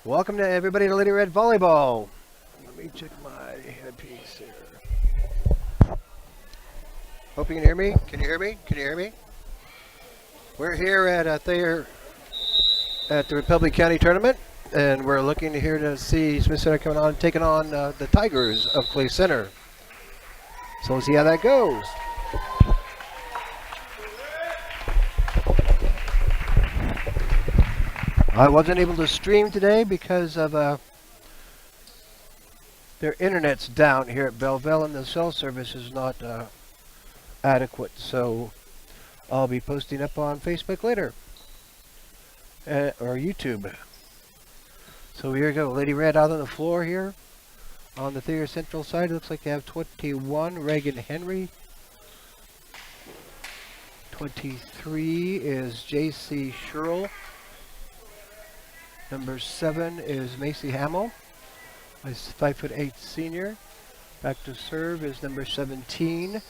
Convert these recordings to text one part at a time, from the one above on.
Welcome to everybody to Lady Red Volleyball. Let me check my headpiece here. Hope you can hear me. Can you hear me? Can you hear me? We're here at the Republic County Tournament, and we're looking here to see Smith Center coming on, taking on the Tigers of Clay Center. So we'll see how that goes. I wasn't able to stream today because of their internet's down here at Belleville, and the cell service is not adequate. So I'll be posting up on Facebook later or YouTube. So here we go. Lady Red out on the floor here on the Thayer Central side. It looks like they have 21, Reagan Henry. 23 is J.C. Sherrill. Number 7 is Macy Hamill, a 5'8" senior. Back to serve is number 17,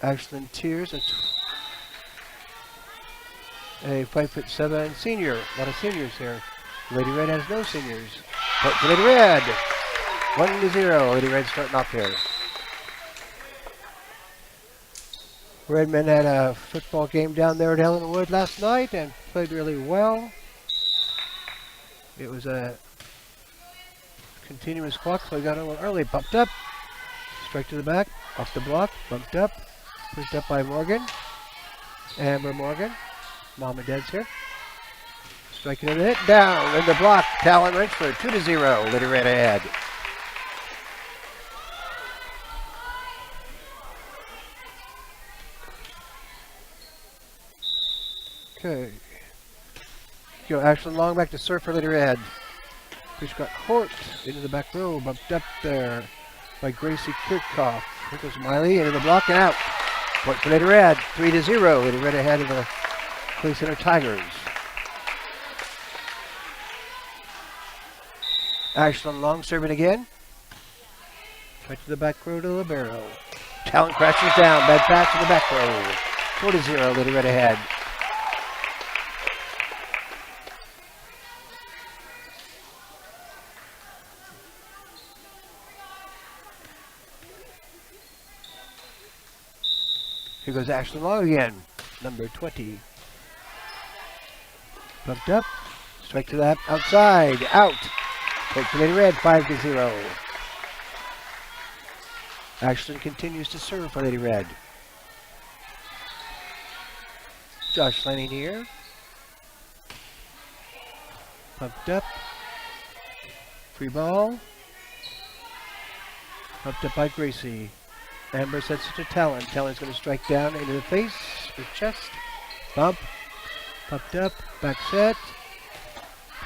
Ashlyn Tears, a 5'7" senior. A lot of seniors here. Lady Red has no seniors. Point for Lady Red. 1-0. Lady Red starting off here. Redmen had a football game down there at Ellenwood last night and played really well. It was a continuous clock, so we got a little early. Bumped up. Strike to the back. Off the block. Bumped up. Pushed up by Morgan. Amber Morgan. Mom and Dad's here. Striking in the hit. Down in the block. Talon Wrenchford. 2-0. Lady Red ahead. Okay. Go Ashlyn Long back to serve for Lady Red. Push got Hort into the back row. Bumped up there by Gracie Kirchhoff. Here goes Miley into the block and out. Point for Lady Red. 3-0. Lady Red ahead of the Clay Center Tigers. Ashlyn Long serving again. Right to the back row to Libero. Talon crashes down. Bad pass to the back row. 4-0. Lady Red ahead. Here goes Ashlyn Long again, number 20. Bumped up, strike to that outside, out. Point for Lady Red, 5-0. Ashlyn continues to serve for Lady Red. Josh Lanning here. Bumped up. Free ball. Bumped up by Gracie. Amber sets it to Talon. Talon's going to strike down into the face or chest. Bump. Pumped up. Back set.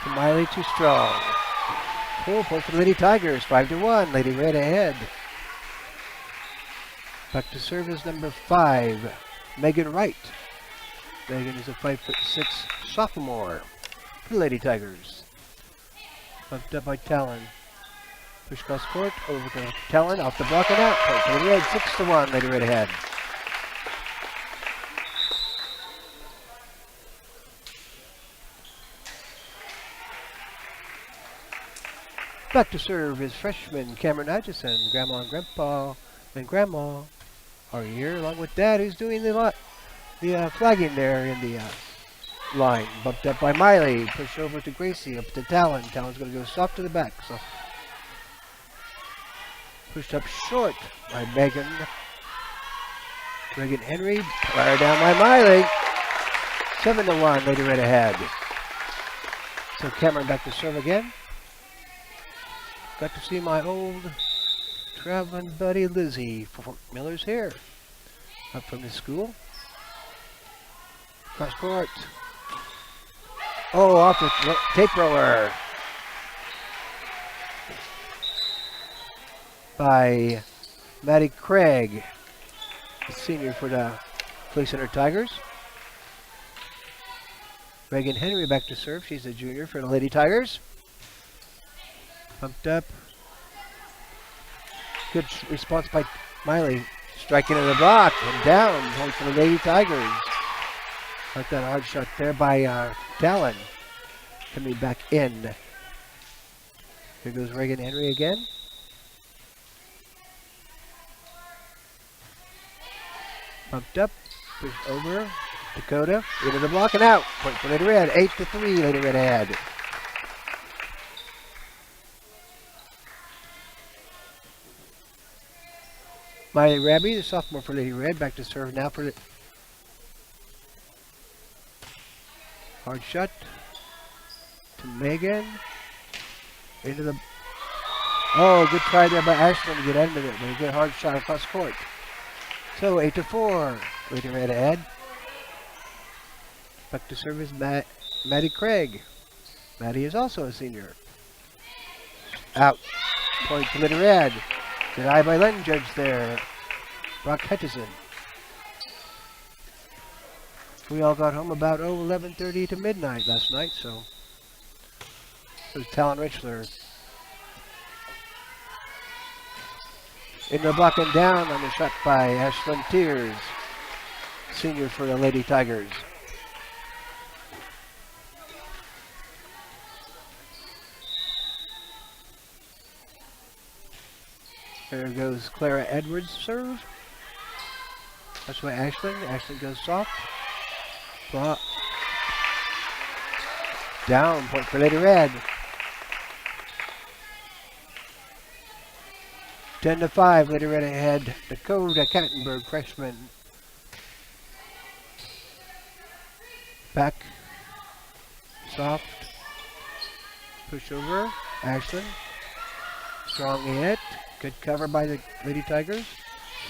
To Miley, too strong. Cool. Point for the Lady Tigers. 5-1. Lady Red ahead. Back to service number 5. Megan Wright. Megan is a 5'6" sophomore for the Lady Tigers. Bumped up by Talon. Push cross court, over to Talon, off the block and out. Point for Lady Red, 6-1, Lady Red ahead. Back to serve is freshman Cameron Atchison. Grandma and Grandpa and Grandma are here, along with Dad, who's doing the flagging there in the line. Bumped up by Miley, push over to Gracie, up to Talon. Talon's going to go soft to the back. So pushed up short by Megan. Reagan Henry, fired down by Miley. 7-1, Lady Red ahead. So Cameron back to serve again. Got to see my old traveling buddy Lizzie. Miller's here. Up from his school. Cross court. Oh, off the tape roller. By Maddie Craig, the senior for the Clay Center Tigers. Reagan Henry back to serve. She's a junior for the Lady Tigers. Pumped up. Good response by Miley. Striking in the block and down. Point for the Lady Tigers. Like that hard shot there by Talon. Coming back in. Here goes Reagan Henry again. Pumped up, push over. Dakota into the block and out. Point for Lady Red. 8-3. Lady Red ahead. Miley Rabby, the sophomore for Lady Red, back to serve now for the hard shot to Megan. Into the good try there by Ashland to get out of it, but a good hard shot across court. So 8-4. Lady Red ahead. Back to serve is Maddie Craig. Maddie is also a senior. Out. Point to Lady Red. Good eye by Len Judge there. Brock Hutchison. We all got home about 11:30 to midnight last night, so it was Talon Richler. In the block and down on the shot by Ashlyn Tears, senior for the Lady Tigers. There goes Clara Edwards' serve. That's why Ashlyn. Ashlyn goes soft. Block. Down. Point for Lady Red. 10-5. Lady Red ahead. Dakota Kattenberg, freshman. Back. Soft. Push over. Ashlyn. Strong hit. Good cover by the Lady Tigers.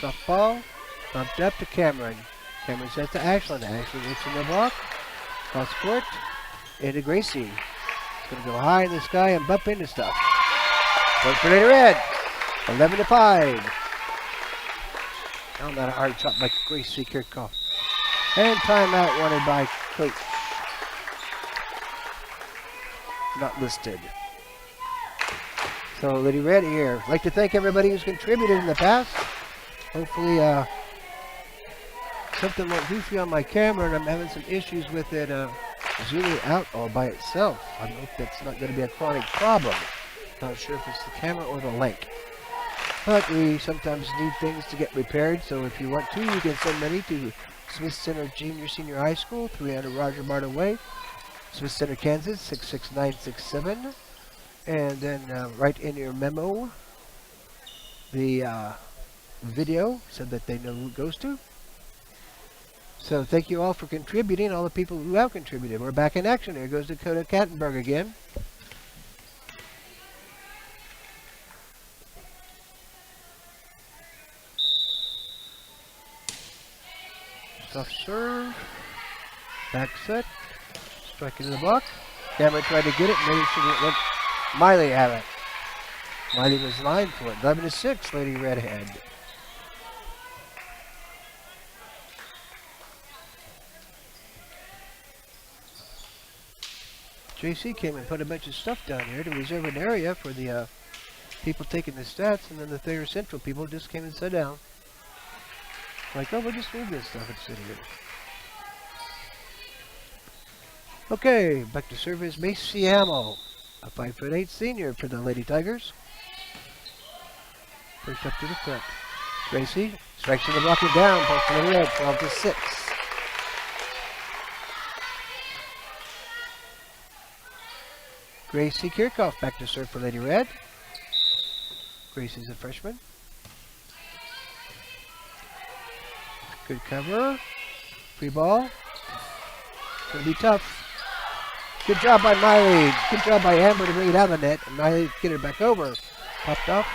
Softball. Bumped up to Cameron. Cameron sets to Ashlyn. Ashlyn hits in the block. Cross court. Into Gracie. It's going to go high in the sky and bump into stuff. Point for Lady Red. 11-5. Now not a hard shot by Gracie Kirchhoff. And timeout wanted by Coach. Not listed. So Lady Red here. I'd like to thank everybody who's contributed in the past. Hopefully something went goofy on my camera and I'm having some issues with it zooming out all by itself. I hope that's not going to be a chronic problem. Not sure if it's the camera or the link. But we sometimes need things to get repaired, so if you want to, you can send money to Smith Center Junior Senior High School, 300 Roger Martin Way, Smith Center, Kansas, 66967. And then write in your memo the video so that they know who it goes to. So thank you all for contributing, all the people who have contributed. We're back in action. Here goes Dakota Kattenberg again. Soft serve. Back set. Strike into the block. Cameron tried to get it. Maybe she didn't let Miley have it. Miley was 9 for it. 11-6, Lady Redhead. JC came and put a bunch of stuff down here to reserve an area for the people taking the stats, and then the Thayer Central people just came and sat down. Like, oh, we'll just move this stuff and sit here. Okay, back to service, Macy Hamill, a 5'8" senior for the Lady Tigers. First up to the front. Gracie strikes in the block and down, post to the red, 12-6. Gracie Kirchhoff back to serve for Lady Red. Gracie's a freshman. Good cover. Free ball. Gonna be tough. Good job by Miley. Good job by Amber to bring it out of the net. And Miley get it back over. Popped up.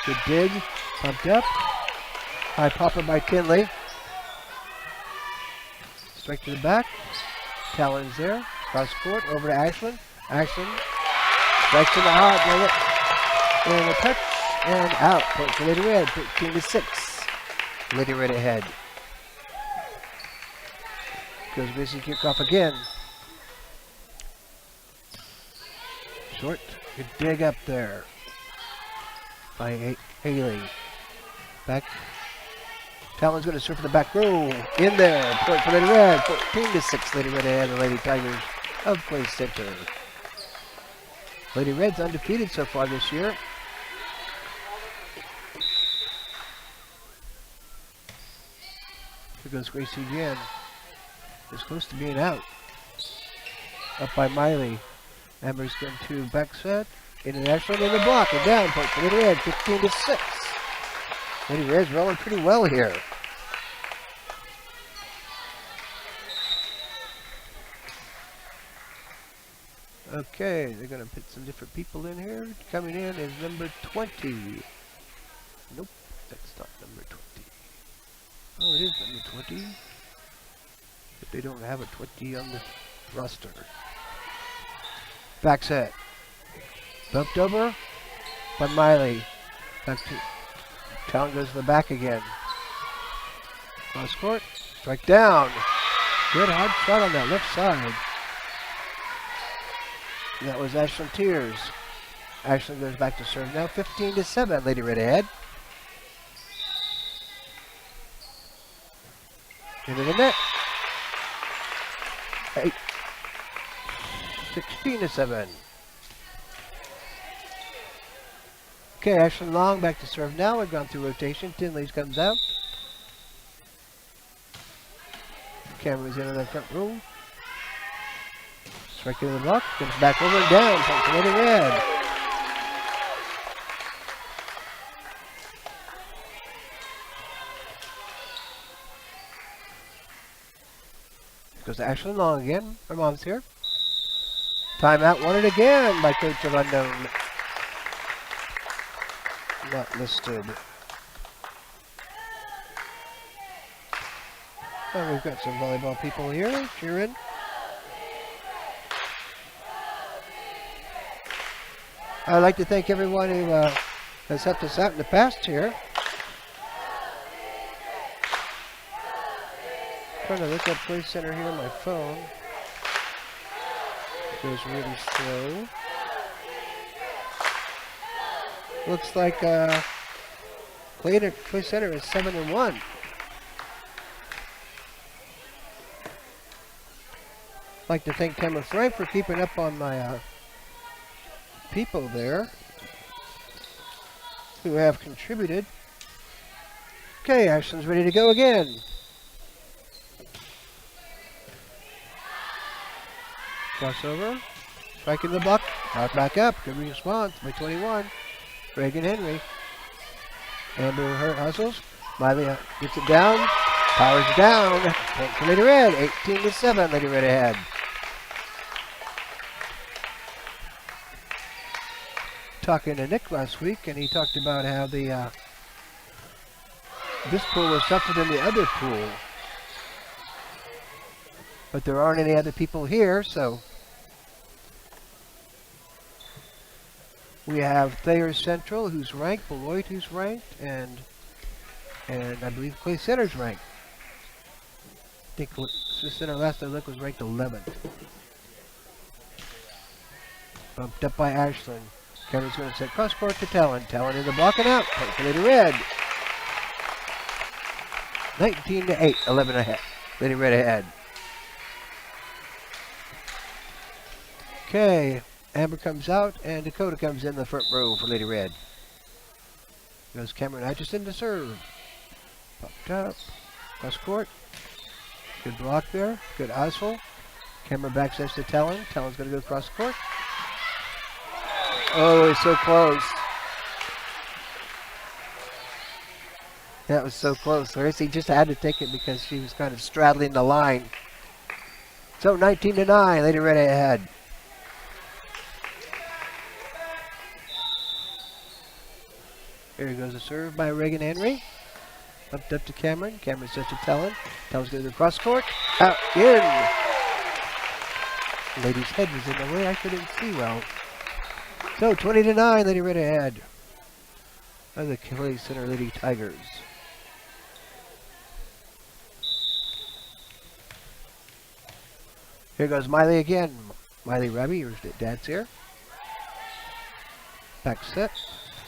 Good dig. Pumped up. High popper by Tinley. Strike to the back. Talon's there. Cross court. Over to Ashland. Ashland. Strikes in the hot. And a touch. And out. Point for Lady Red. 13-6. Lady Red ahead. Goes Missy Kirchhoff again. Short. Good dig up there by Haley. Back. Talon's going to serve for the back row. In there. Point for Lady Red. 14-6. Lady Red ahead. The Lady Tigers of Clay Center. Lady Red's undefeated so far this year. Here goes Gracie again. It's close to being out. Up by Miley. Amber's going to back set. International in the block. And down point for Lady Red. 15-6. Lady Red's rolling pretty well here. Okay, they're going to put some different people in here. Coming in is number 20. Nope, that's not number 20. Oh, it is number 20. But they don't have a 20 on the roster. Back set. Bumped over by Miley. Back to Talon goes to the back again. Cross court. Strike down. Good hard shot on that left side. That was Ashlyn Tears. Ashlyn goes back to serve now. 15-7. Lady Red ahead. Into the net. 16-7. Okay, Ashlyn Long back to serve now. We've gone through rotation. Tinley's comes out. Cameron's in the front row. Strike into the block. Comes back over and down. Point to Lady Red. Goes to Ashlyn Long again. Her mom's here. Timeout wanted again by Coach of Unknown. Not listed. Oh, we've got some volleyball people here cheering. I'd like to thank everyone who has helped us out in the past here. Trying to look up Play Center here on my phone. It goes really slow. Looks like Play Center is 7-1. I'd like to thank Cameron Frank for keeping up on my people there who have contributed. Okay, Ashlyn's ready to go again. Crossover. Strike in the block. Out back up. Good response by 21. Reagan Henry. Amber Hurt hustles. Miley gets it down. Powers down. Point to Lady Red. 18-7. Lady Red ahead. Talking to Nick last week, and he talked about how the this pool was tougher than the other pool. But there aren't any other people here, so we have Thayer Central, who's ranked, Beloit, who's ranked, and I believe Clay Center's ranked. I think Center last I looked was ranked 11th. Bumped up by Ashlyn. Kevin's going to set cross court to Talon. Talon in the block and out. Point to Lady Red. 19-8. 11 ahead. Lady Red ahead. Okay. Amber comes out and Dakota comes in the front row for Lady Red. Goes Cameron Atchison to serve. Popped up. Cross court. Good block there. Good Oswald. Cameron back sets to Talon. Talon's going to go cross court. Oh, it's so close. That was so close. Gracie just had to take it because she was kind of straddling the line. So 19-9, Lady Red ahead. Here goes a serve by Reagan Henry. Bumped up to Cameron. Cameron sets to Talon. Talon's going to go cross court. Out in. Lady's head was in the way. I couldn't see well. So 20-9, Lady Red ahead. And the Clay Center Lady Tigers. Here goes Miley again. Miley Raby, your dad's here. Back set.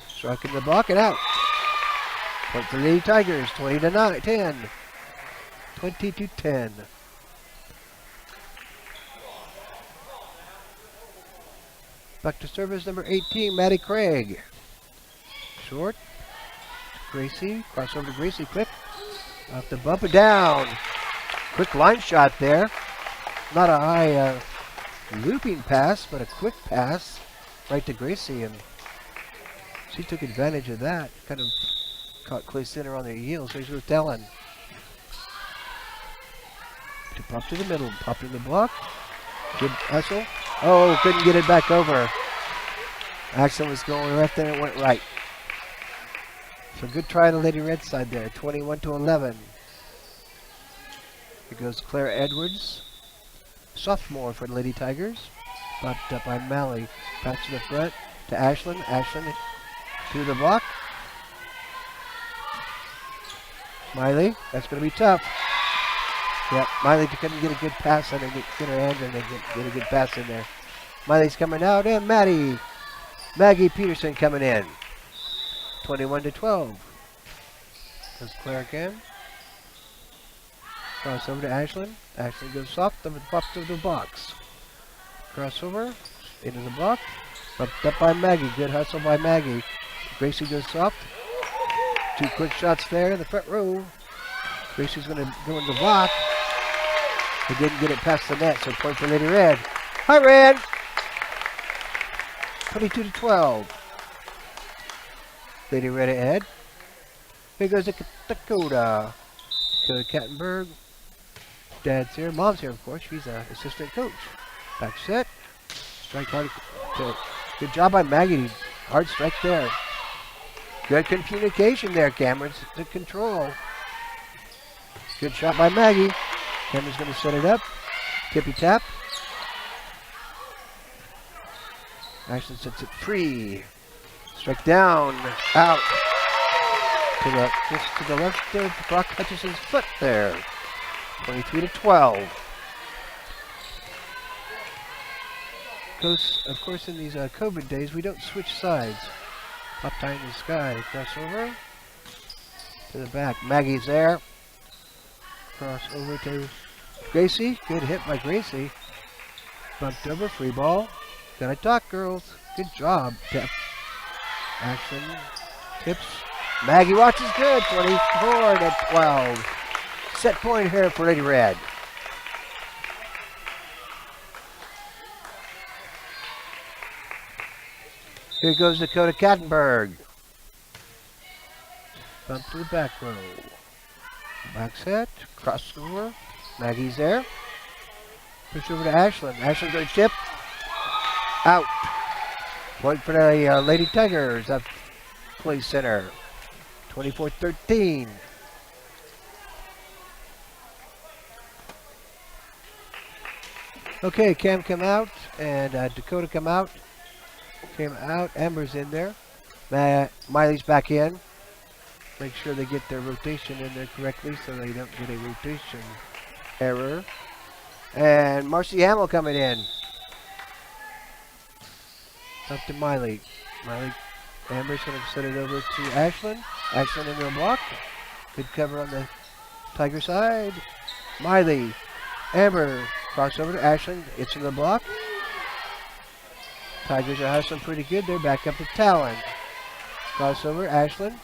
Struck in the block and out. Point for Lady Tigers, 20-10. 20-10. Back to service number 18, Maddie Craig. Short. Gracie. Crossover to Gracie. Quick. Off the bump and down. Quick line shot there. Not a high looping pass, but a quick pass right to Gracie, and she took advantage of that. Kind of caught Clay Center on their heels. Here's with Ellen. To pop to the middle, pop to the block. Good hustle. Oh, couldn't get it back over. Action was going left and it went right. So good try to Lady Red side there. 21-11. Here goes Claire Edwards. Sophomore for the Lady Tigers. Popped up by Malley. Pass to the front to Ashlyn. Ashlyn to the block. Miley, that's going to be tough. Yep, Miley couldn't get a good pass on her, get her hands and get a good pass in there. Miley's coming out, and Maggie Peterson coming in. 21-12. Goes Claire again. Cross over to Ashlyn. Ashlyn goes soft, pops to the box. Crossover into the block. Bumped up by Maggie. Good hustle by Maggie. Gracie goes soft. Two quick shots there in the front row. Gracie's going to go in the block. He didn't get it past the net, so point for Lady Red. Hi, Red! 22-12. Lady Red ahead. Here goes the Dakota. Dakota Kattenberg. Dad's here. Mom's here, of course. She's an assistant coach. Back set. Strike hard. Good job by Maggie. Hard strike there. Good communication there, Cameron's to control. Good shot by Maggie. Cameron's going to set it up. Tippy tap. Ashton sets it free. Strike down. Out. Just to the left of Brock Hutchison's foot there. 23-12. Of course, in these COVID days, we don't switch sides. Up high in the sky. Crossover to the back. Maggie's there. Cross over to Gracie. Good hit by Gracie. Bumped over. Free ball. Gotta talk, girls. Good job. Tip. Action. Tips. Maggie watches good. 24-12. Set point here for Lady Red. Here goes Dakota Kattenberg. Bump to the back row. Back set. Crossover. Maggie's there. Push over to Ashlyn. Ashlyn going to chip. Out. Point for the Lady Tigers up Play Center. 24-13. Okay, Cam come out and Dakota come out. Came out. Amber's in there. Miley's back in. Make sure they get their rotation in there correctly so they don't get a rotation error. And Marcy Hamill coming in. Up to Miley. Amber's going to set it over to Ashlyn. Ashlyn into a block. Good cover on the Tiger side. Miley. Amber. Crossover to Ashlyn. It's in the block. Tigers are hustling pretty good. They're back up to Talon. Crossover. Ashlyn.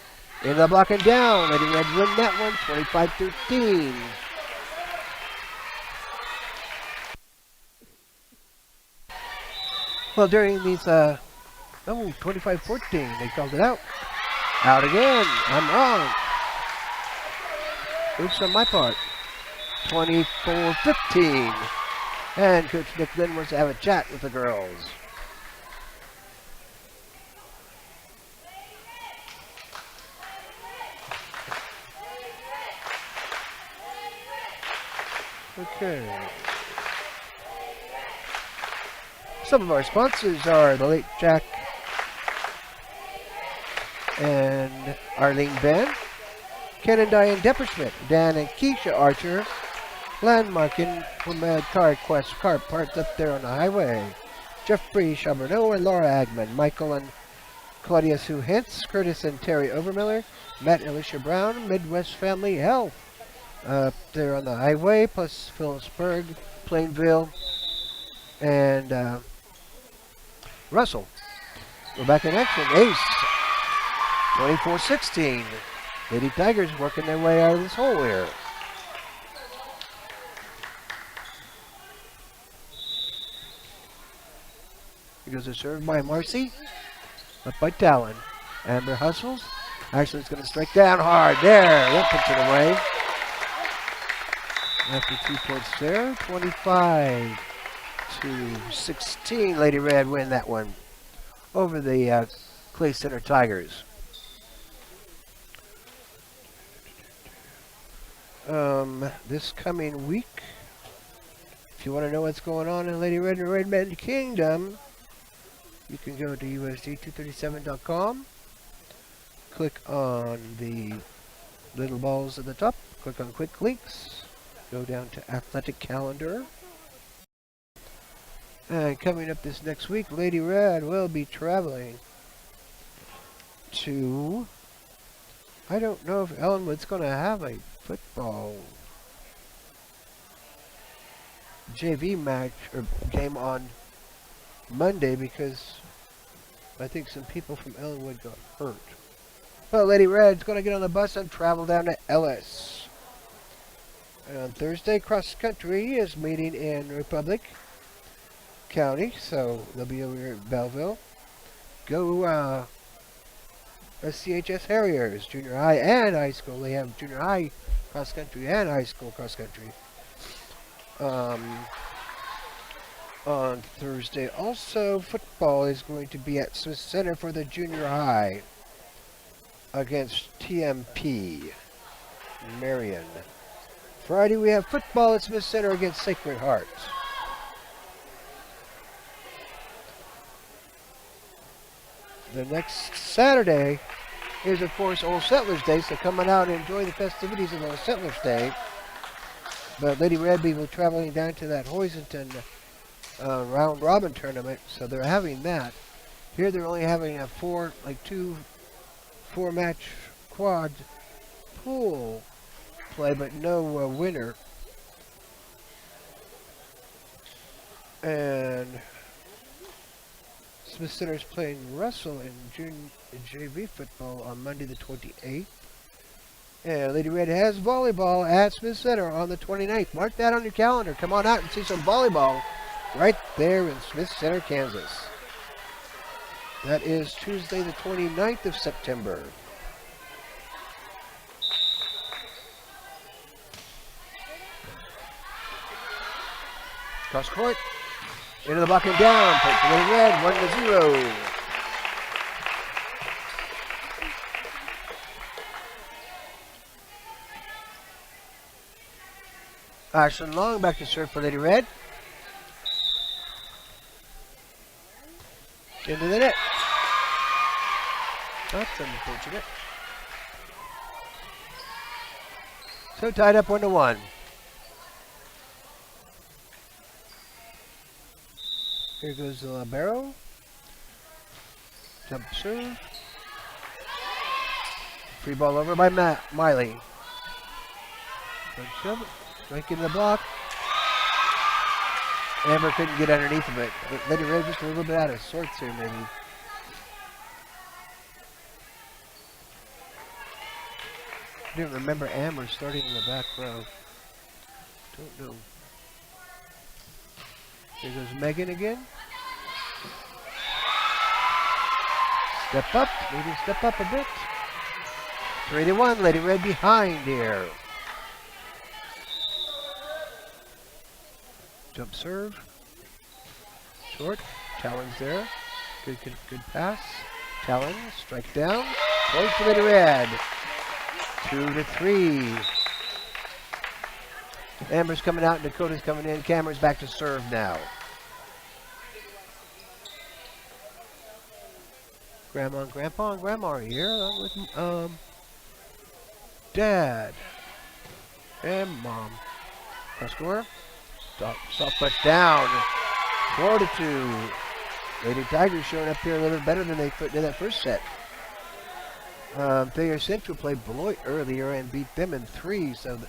In the block and down. Lady Red win that one. 25-13. Well, during these, 25-14, they called it out. Out again. I'm wrong. Oops on my part. 24-15. And Coach Nick Lynn wants to have a chat with the girls. Okay. Some of our sponsors are the late Jack and Arlene Ben, Ken and Diane Depperschmidt, Dan and Keisha Archer, Landmarking from Car Quest car parts up there on the highway, Jeffrey Chaberneau and Laura Agman, Michael and Claudia Sue Hintz, Curtis and Terry Overmiller, Matt and Alicia Brown, Midwest Family Health up there on the highway, plus Phillipsburg, Plainville, and Russell. We're back in action. Ace. 24-16. Lady Tigers working their way out of this hole here. Here goes a serve by Marcy. Up by Talon. Amber hustles. Ashley's going to strike down hard. There. That puts it away. After 2 points there. 25-16. Lady Red win that one over the Clay Center Tigers. This coming week, if you want to know what's going on in Lady Red and Redmond Kingdom, you can go to USD237.com, click on the little balls at the top, click on quick links, go down to athletic calendar. And coming up this next week, Lady Red will be traveling to, I don't know if Ellenwood's going to have a football JV match or game on Monday because I think some people from Ellenwood got hurt. Well, Lady Red's going to get on the bus and travel down to Ellis. And on Thursday, cross country is meeting in Republic County, so they'll be over here at Belleville. Go SCHS Harriers, junior high and high school. They have junior high cross country and high school cross country. On Thursday, also football is going to be at Swiss Center for the junior high against TMP Marion. Friday, we have football at Smith Center against Sacred Heart. The next Saturday is, of course, Old Settlers Day, so come on out and enjoy the festivities of Old Settlers Day. But Lady Red will be traveling down to that Hoisington round robin tournament, so they're having that. Here they're only having a two 4-match quad pool play, but no winner. And Smith Center's playing Russell in JV football on Monday the 28th. And Lady Red has volleyball at Smith Center on the 29th. Mark that on your calendar. Come on out and see some volleyball right there in Smith Center, Kansas. That is Tuesday the 29th of September. Cross court. Into the block and down. Point for Lady Red. 1-0. Ashton Long back to serve for Lady Red. Into the net. That's unfortunate. So tied up 1-1. Here goes the libero. Jump serve. Free ball over by Miley. Shove it. Strike in the block. Amber couldn't get underneath of it. Lady Red just a little bit out of sorts here, maybe. I didn't remember Amber starting in the back row. Don't know. Here goes Megan again. Step up. Maybe step up a bit. 3-1. Lady Red behind here. Jump serve. Short. Talon's there. Good pass. Talon. Strike down. Point for Lady Red. 2-3. Amber's coming out and Dakota's coming in. Cameron's back to serve now. Grandma and Grandpa are here along with Dad and Mom. Cross score. Soft touch down. 4-2. Lady Tigers showing up here a little bit better than they did that first set. Thayer Central played Beloit earlier and beat them in 3, so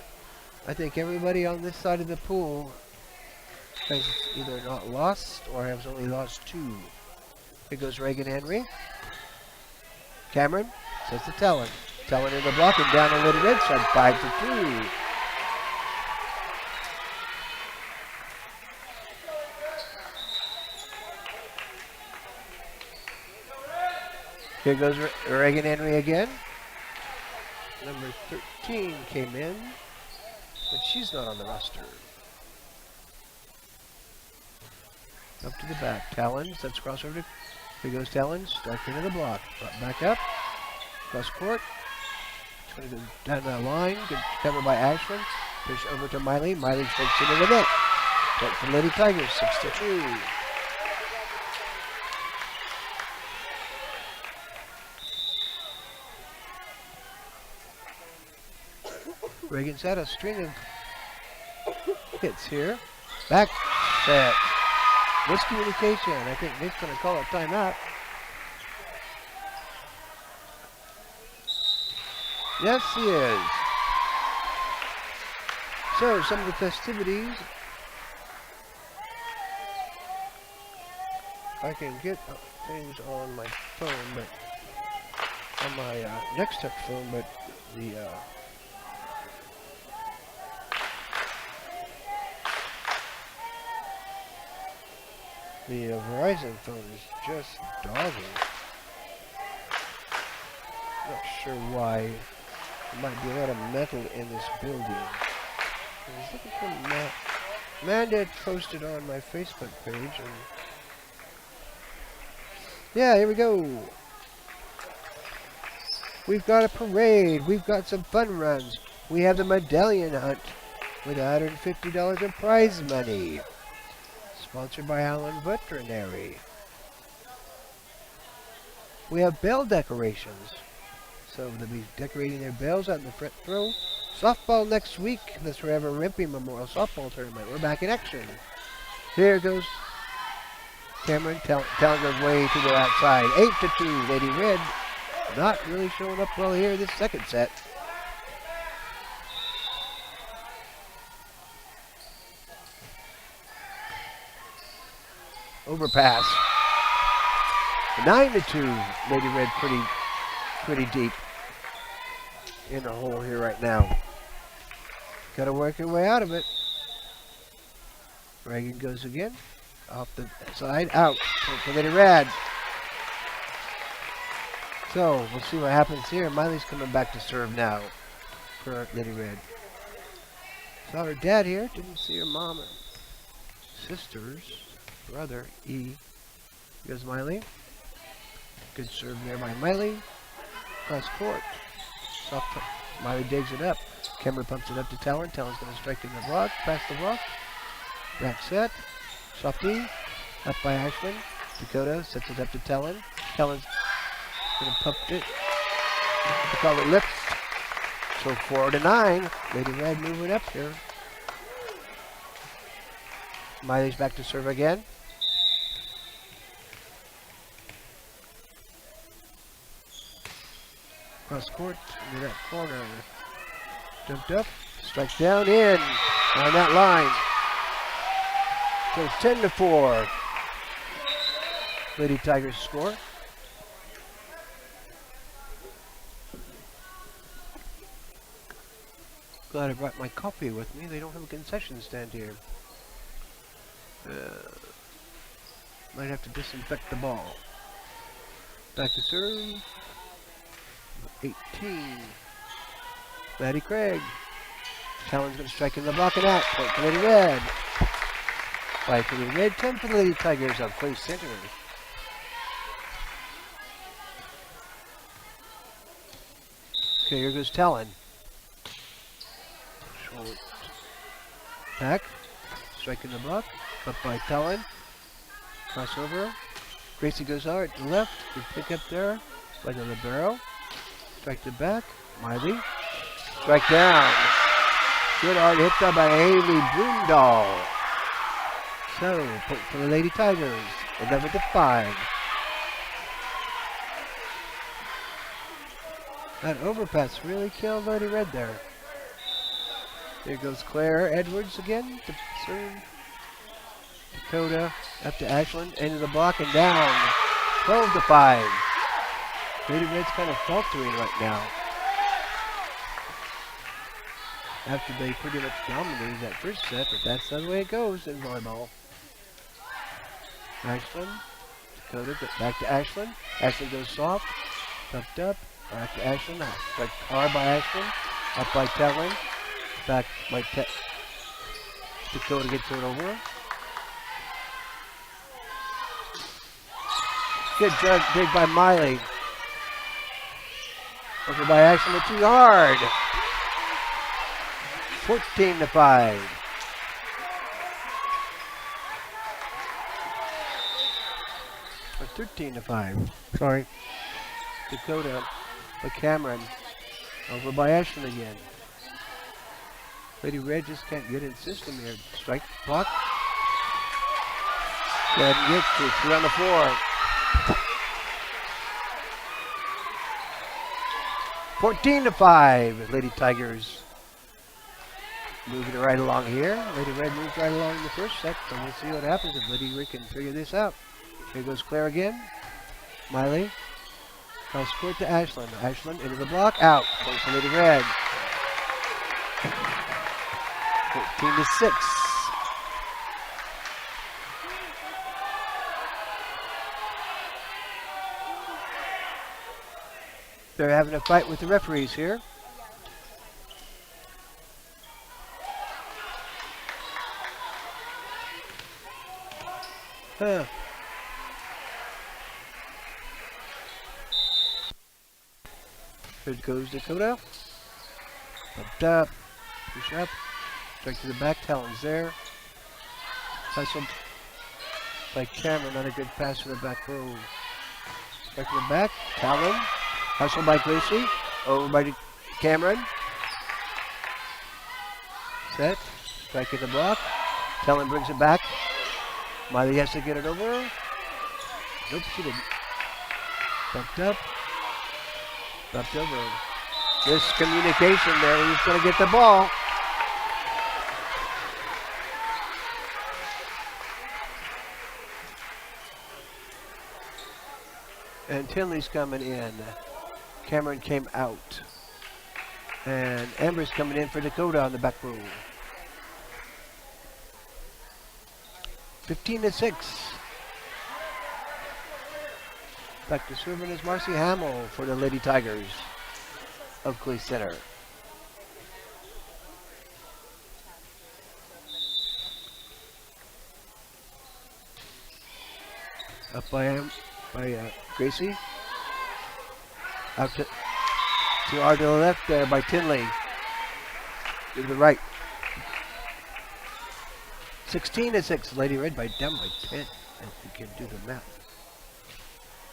I think everybody on this side of the pool has either not lost or has only lost 2. Here goes Reagan Henry. Cameron says to Talon. Talon in the block and down on Lady Red side, 5-2. Here goes Reagan Henry again. Number 13 came in, but she's not on the roster. Up to the back. Talon sets crossover. Here goes Talon. Strike into the block. Brought back up. Cross court. It's going to go down that line. Good cover by Ashland. Push over to Miley. Miley strikes into the net. Point for Lady Tigers, 6-2. Reagan's had a string of hits here. Back set. Miscommunication. I think Nick's going to call a timeout. Yes, he is. So, some of the festivities. I can get things on my phone, but on my Nextech phone, but the Verizon phone is just dogging. Not sure why. There might be a lot of metal in this building. I was looking for Amanda had posted on my Facebook page, and yeah, here we go. We've got a parade. We've got some fun runs. We have the medallion hunt with $150 in prize money. Sponsored by Allen Veterinary. We have bell decorations. So they'll be decorating their bells out in the front row. Softball next week. This Forever Rimpey Memorial Softball Tournament. We're back in action. Here goes Cameron. Talon goes way to the outside. 8-2. Lady Red not really showing up well here this second set. Overpass. 9-2. Lady Red pretty deep in the hole here right now. Got to work your way out of it. Reagan goes again. Off the side. Out. Point for Lady Red. So, we'll see what happens here. Miley's coming back to serve now for Lady Red. Saw her dad here. Didn't see her mom and sisters. Brother, E. Goes Miley. Good serve there by Miley. Cross court. Soft. Miley digs it up. Cameron pumps it up to Talon. Talon's going to strike in the block. Past the block. Back set. Softy. Up by Ashland. Dakota sets it up to Talon. Talon's going to pump it. We call it lift. So 4-9. Lady Red moving up here. Miley's back to serve again. Cross court into that corner. Jumped up. Strikes down in on that line. So 10-4. Lady Tigers score. Glad I brought my coffee with me. They don't have a concession stand here. Might have to disinfect the ball. Back to serve. 18. Maddie Craig. Talon's going to strike in the block and out. Point for Lady Red. 5 for Lady Red. 10 for the Lady Tigers on play center. Okay, here goes Talon. Short. Back. Strike in the block. Up by Talon. Crossover. Gracie goes out to the left. Good pick up there by the libero. Strike to back. Miley. Strike down. Good hard hit there by Haley Boondahl. So, point for the Lady Tigers. 11-5. That overpass really killed Lady Red there. There goes Claire Edwards again to serve. Dakota up to Ashland. Into the block and down. 12-5. Lady Red's kind of faltering right now. After they pretty much dominated that first set, but that's the way it goes in volleyball. Ashland, Dakota, back to Ashland. Ashland goes soft, tucked up, back to Ashland. Strike hard by Ashland, up by Telling, back by Dakota gets it over. Good dig by Miley. Over by Ashland, but too hard. 14-5. Or 13-5. Sorry. Dakota by Cameron. Over by Ashland again. Lady Red just can't get in system here. Strike, block. Go ahead and get to 3 on the floor. 14-5. Lady Tigers moving right along here. Lady Red moves right along in the first set, so we'll see what happens if Lady Red can figure this out. Here goes Claire again. Miley. Cross court to Ashland. Ashland into the block. Out. Points to Lady Red. 14-6. They're having a fight with the referees here. Huh. Here goes Dakota. Bumped up. Push up. Strike to the back. Talon's there. Hustled by Cameron. Not a good pass to the back row. Strike to the back. Talon. Hustled by Gracie. Over by Cameron. Set. Strike in the block. Talon brings it back. Miley has to get it over. Nope, she didn't. Bumped up. Bumped over. Miscommunication there. He's going to get the ball. And Tinley's coming in. Cameron came out. And Amber's coming in for Dakota on the back row. 15-6. Back to serving is Marcy Hamill for the Lady Tigers of Clay Center. Up by Gracie. Out to our to the left there by Tinley. To the right. 16-6. Lady Red down by 10. If we can do the math.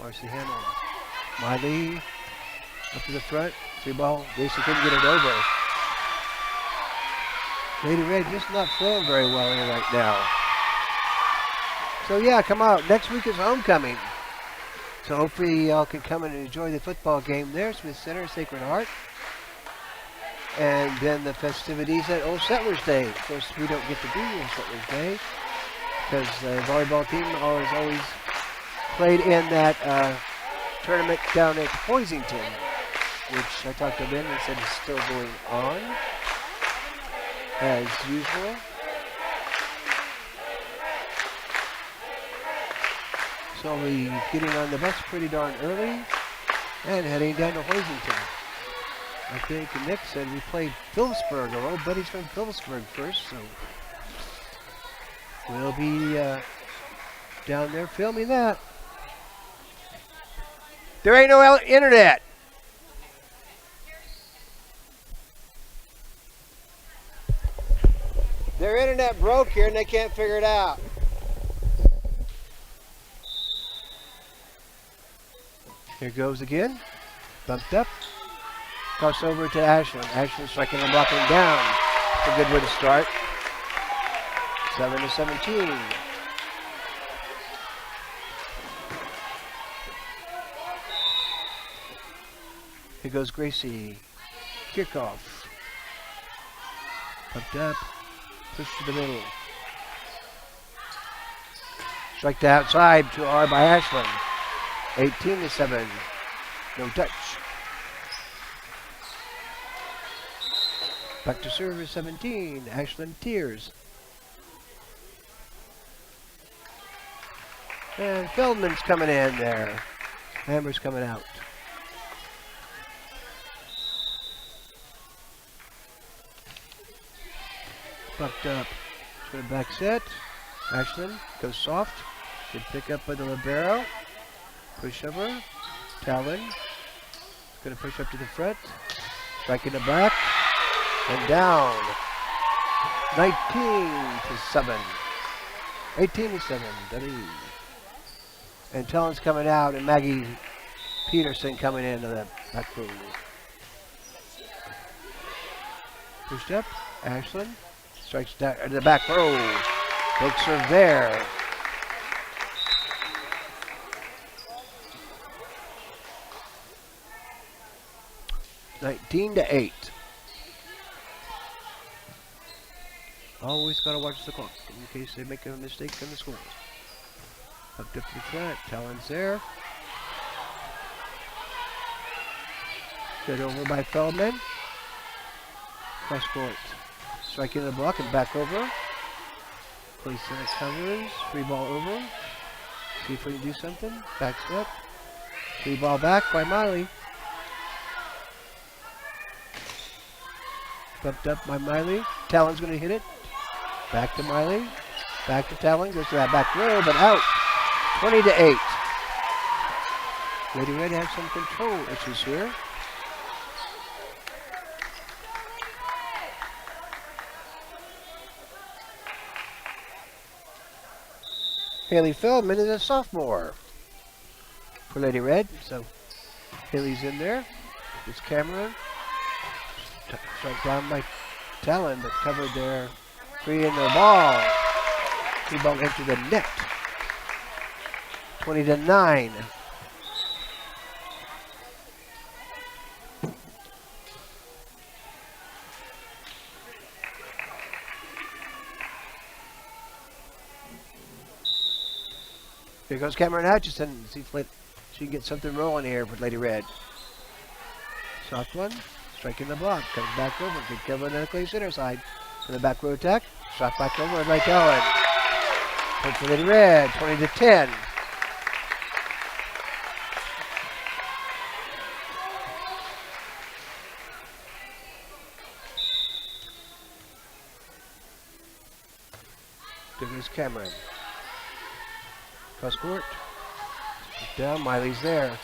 Marcy Hamill. Miley up to the front. 3-ball. Gracie couldn't get it over. Lady Red just not flowing very well here right now. So yeah, come out. Next week is homecoming. So hopefully y'all can come and enjoy the football game there. Smith Center, Sacred Heart. And then the festivities at Old Settlers Day. Of course, we don't get to do Old Settlers Day because the volleyball team always played in that tournament down at Hoisington, which I talked to Ben and said is still going on as usual. So I'll be getting on the bus pretty darn early and heading down to Hoisington. I think Nick said we played Phillipsburg, our old buddies from Phillipsburg first, so we'll be down there filming that. There ain't no internet. Their internet broke here and they can't figure it out. Here goes again. Bumped up. Cross over to Ashland. Ashland striking and blocking down. It's a good way to start. 7-17. Here goes Gracie. Kickoff. Bumped up. Push to the middle. Strike to outside to R by Ashland. 18-7. No touch. Back to serve 17. Ashland Tears. And Feldman's coming in there. Hammer's coming out. Bucked up. It's going to back set. Ashland goes soft. Good pick up by the libero. Push over. Talon. It's going to push up to the front. Strike in the back. And down. 19-7. 18-7. Daddy. And Talon's coming out, and Maggie Peterson coming into the back room. Pushed up. Ashland. Strikes down to the back row. Break serve there. (19-8). Always gotta watch the clock in case they make a mistake in the score. Up to the front, Talon's there. Good over by Feldman. Cross court. Striking the block and back over. Place center covers. Free ball over. See if we can do something. Back step. Free ball back by Miley. Bumped up by Miley. Talon's going to hit it. Back to Miley. Back to Talon. Goes to that back row, but out. 20-8. Lady Red has some control issues here. Haley Feldman is a sophomore for Lady Red, so Haley's in there. It's Cameron. Struck down by Talon, but covered there. Free in the ball. Free ball into the net. 20-9. Here goes Cameron Hutchison. See if she can get something rolling here for Lady Red. Soft one. Striking the block. Comes back over. Good cover on the clay center side. For the back row attack. Shot back over and right going. Point for Lady Red. 20-10. There goes Cameron. Cross court. Down. Miley's there.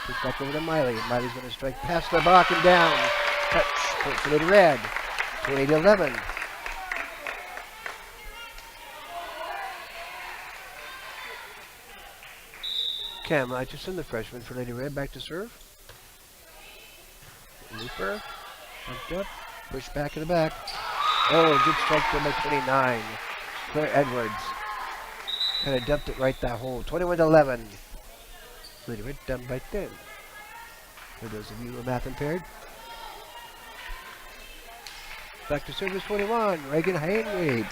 Push back over to Miley. Miley's going to strike past the block and down. Touch. Point for Lady Red. 20-11. Cam Hutchison, the freshman for Lady Red, back to serve. Looper. Bumped up. Push back in the back. Oh, good strike there by 29. Claire Edwards. Kind of dumped it right that hole. 21-11. Lady Red done right there. For those of you who are math impaired. Back to service 21. Reagan Hainwade.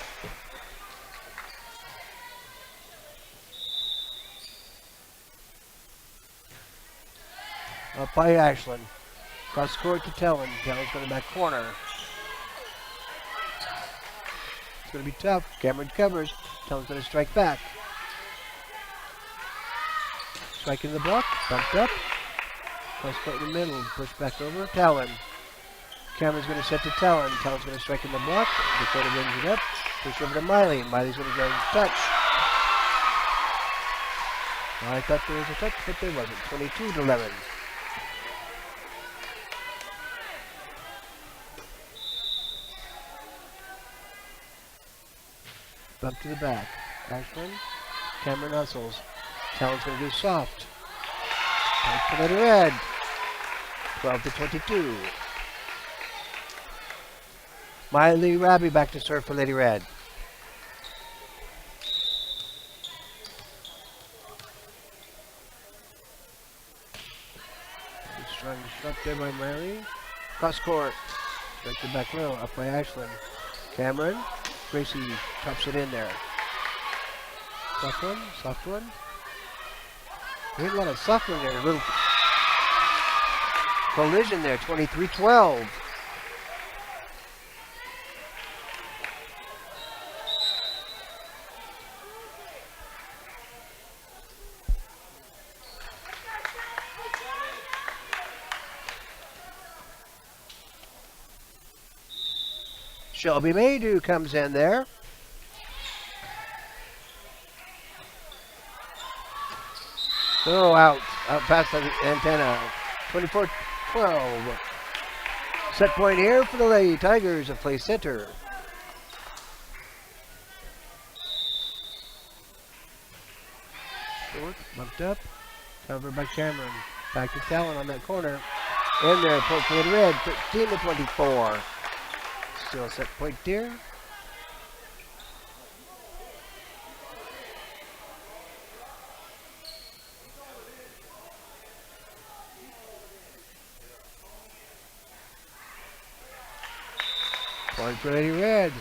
Up by Ashland. Cross court to Talon. Talon's going to back corner. It's going to be tough. Cameron covers. Talon's going to strike back. Striking the block. Bumped up. Cross court in the middle. Push back over. Talon. Cameron's going to set to Talon. Talon's going to strike in the block. Dakota brings it up. Push over to Miley. Miley's going to go touch. Well, I thought there was a touch, but there wasn't. 22-11. Bump to the back. Ashland. Cameron hustles. Talon's going to do soft. Point for Lady Red. 12-22. Miley Raby back to serve for Lady Red. Strong shot there by Miley. Cross court. Straight to the back row. Up by Ashland. Cameron. Gracie tops it in there. Soft one. Soft one. There's a lot of suffering there. A little collision there. 23-12. Shelby Maydew comes in there. Oh, out past the antenna. 24-12. Set point here for the Lady Tigers of play center. Short, bumped up, covered by Cameron. Back to Talon on that corner. In there, point for the red, 13-24. Still a set point there. Point for Lady Red.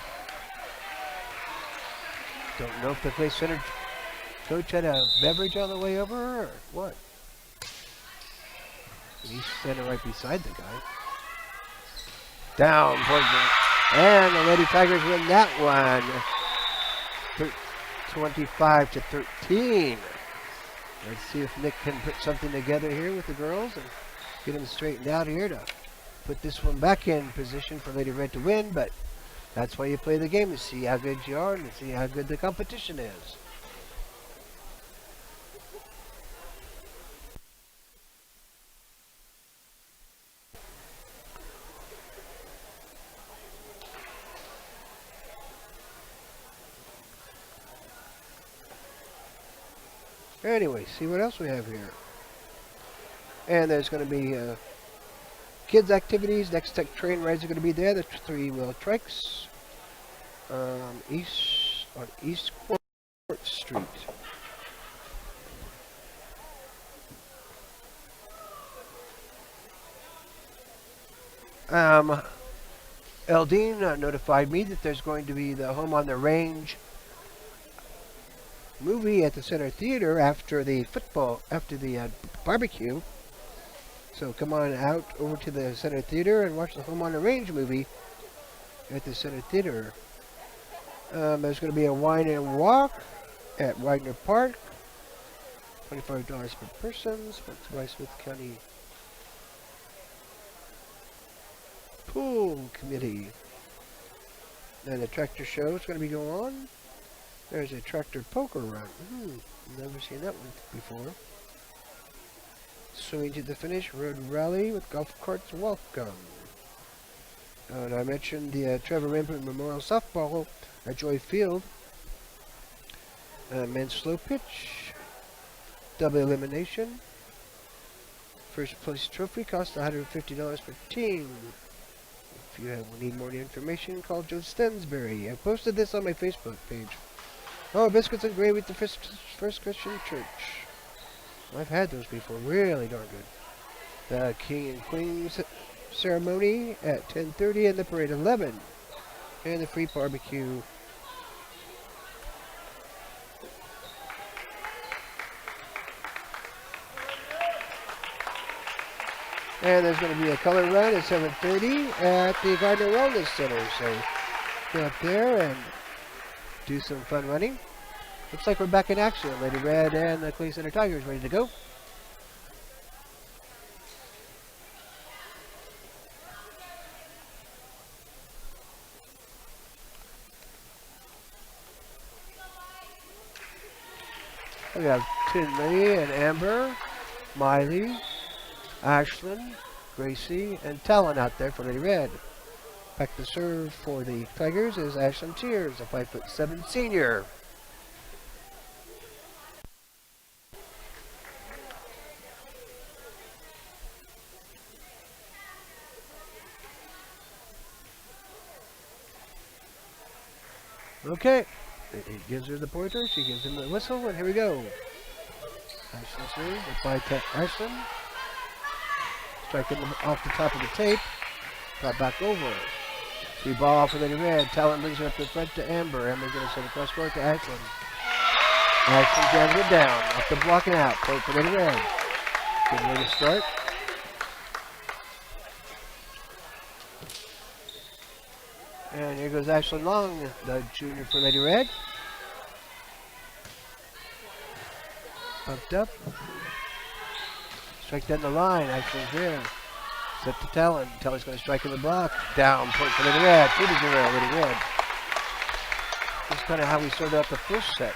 Don't know if the play center coach had a beverage on the way over or what. He's standing right beside the guy. Down point for, and the Lady Tigers win that one. 25-13. Let's see if Nick can put something together here with the girls and get them straightened out here to put this one back in position for Lady Red to win, but that's why you play the game, to see how good you are and to see how good the competition is. Anyway, see what else we have here. And there's going to be kids activities. Next Tech train rides are going to be there. The 3-wheel trikes on East Court Street. Eldine notified me that there's going to be the Home on the Range movie at the Center Theater after the barbecue. So come on out over to the Center Theater and watch the Home on the Range movie at the Center Theater. There's going to be a wine and walk at Widener Park. $25 per person, sponsored by Smith County Pool Committee. And the tractor show is going to be going on. There's a tractor poker run. Never seen that one before. Swimming to the finish, road rally with golf carts welcome. And I mentioned the Trevor Rampant Memorial Softball at Joy Field. Men's slow pitch. Double elimination. First place trophy costs $150 per team. If you need more information, call Joe Stensberry. I posted this on my Facebook page. Oh, biscuits and gravy at the First Christian Church. I've had those before. Really darn good. The King and Queen ceremony at 10:30 and the parade at 11. And the free barbecue. And there's going to be a color run at 7:30 at the Gardner Wellness Center. So go up there and do some fun running. Looks like we're back in action. Lady Red and the Clay Center Tigers ready to go. We have Tinley and Amber, Miley, Ashlyn, Gracie, and Talon out there for Lady Red. Back to serve for the Tigers is Ashlyn Cheers, a 5'7" senior. Okay, he gives her the pointer, she gives him the whistle, and here we go. Ashlyn serve, goodbye to Ashlyn. Striking off the top of the tape, brought back over. Free ball for Lady Red. Talon brings her up the front to Amber. Amber's going to send a cross court to Ashlyn. Ashton jams it down. Off the block and out. Point for Lady Red. Good way to start. And here goes Ashlyn Long, the junior for Lady Red. Bumped up. Strike down the line. Ashlyn's there. Set to Talon. Talon's going to strike in the block. Down. Point for Lady Red. 2-0, Lady Red. That's kind of how we started out the first set.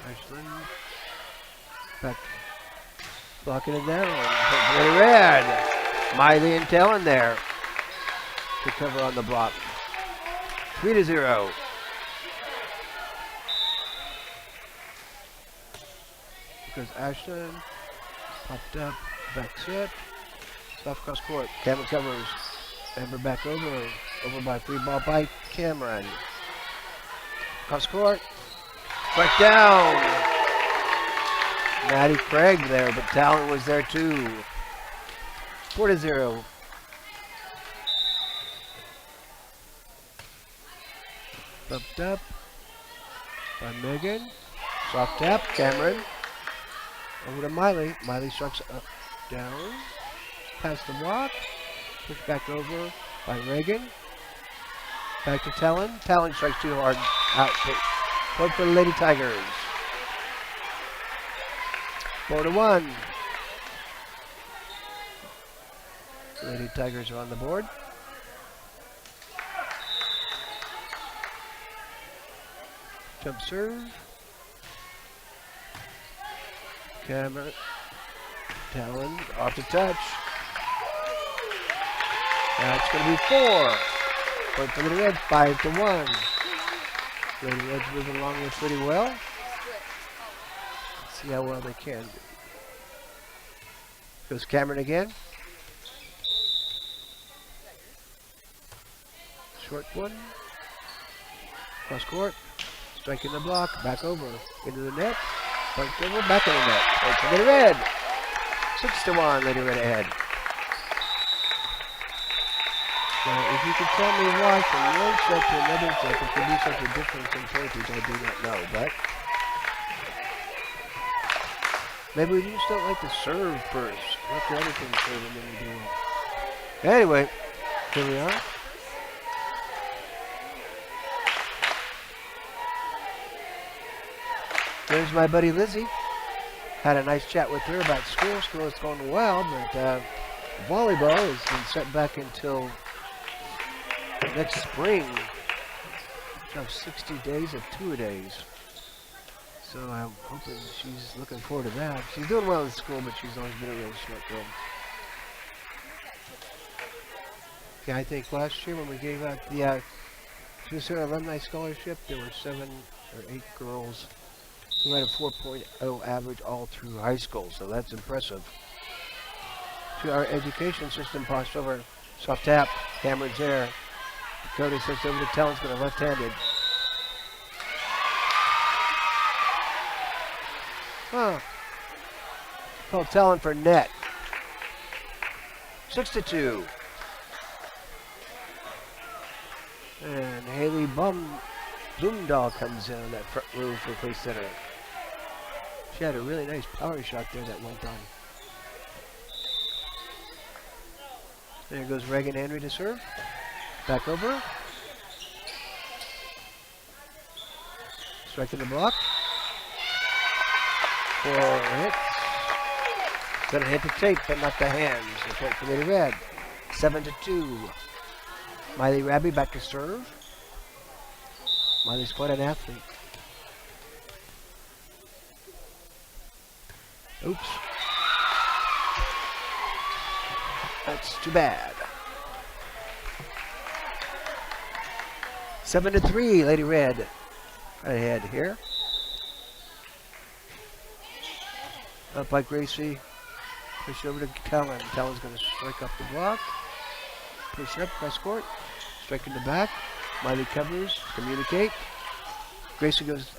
Ashlyn. Back. Blocking it down. Point for Lady Red. Miley and Talon there to cover on the block. 3-0. Because Ashton popped up, back set, soft cross court. Cameron covers. Amber back over by 3 ball by Cameron. Cross court, strike down. Maddie Craig there, but Talon was there too. 4-0. Bumped up by Megan. Soft tap, Cameron. Over to Miley. Miley strikes up, down. Past the block. Push back over by Reagan. Back to Talon. Talon strikes too hard. Out. Point for the Lady Tigers. 4-1. Lady Tigers are on the board. Jump serve. Cameron. Talon off the touch. That's going to be 4. Point for the Red, 5-1. Lady Red's moving along here pretty well. Let's see how well they can do. Goes Cameron again. Short one. Cross court. Striking the block. Back over. Into the net. Punch over. Back in the net. Point for Lady Red. 6-1. Lady Red ahead. Now, if you could tell me why from one set to another set it could be such a difference in points, I do not know, but maybe we just don't like to serve first. Let the other thing serve and then we do it. Anyway, here we are. There's my buddy Lizzie. Had a nice chat with her about school. School is going well, but volleyball has been set back until next spring. We have 60 days of 2-a-days. So I'm hoping she's looking forward to that. She's doing well in school, but she's always been a real smart girl. Yeah, I think last year when we gave out the Tucson Alumni Scholarship, there were 7 or 8 girls who had a 4.0 average all through high school, so that's impressive. To our education system, passed over, soft tap, Cameron's there. Dakota sets over to Talon's going to left-handed. Called Talon for net. 6-2. And Haley Bloomdahl comes in on that front row for play center. She had a really nice power shot there that went on. There goes Reagan Henry to serve. Back over. Striking the block. 4 hits. Gonna hit the tape, but not the hands. The point for Lady Red. 7-2. Miley Raby back to serve. Miley's quite an athlete. Oops. That's too bad. 7-3, Lady Red. Right ahead here. Up by Gracie. Push over to Talon. Talon's going to strike up the block. Push up, cross court. Strike in the back. Miley covers. Communicate. Gracie goes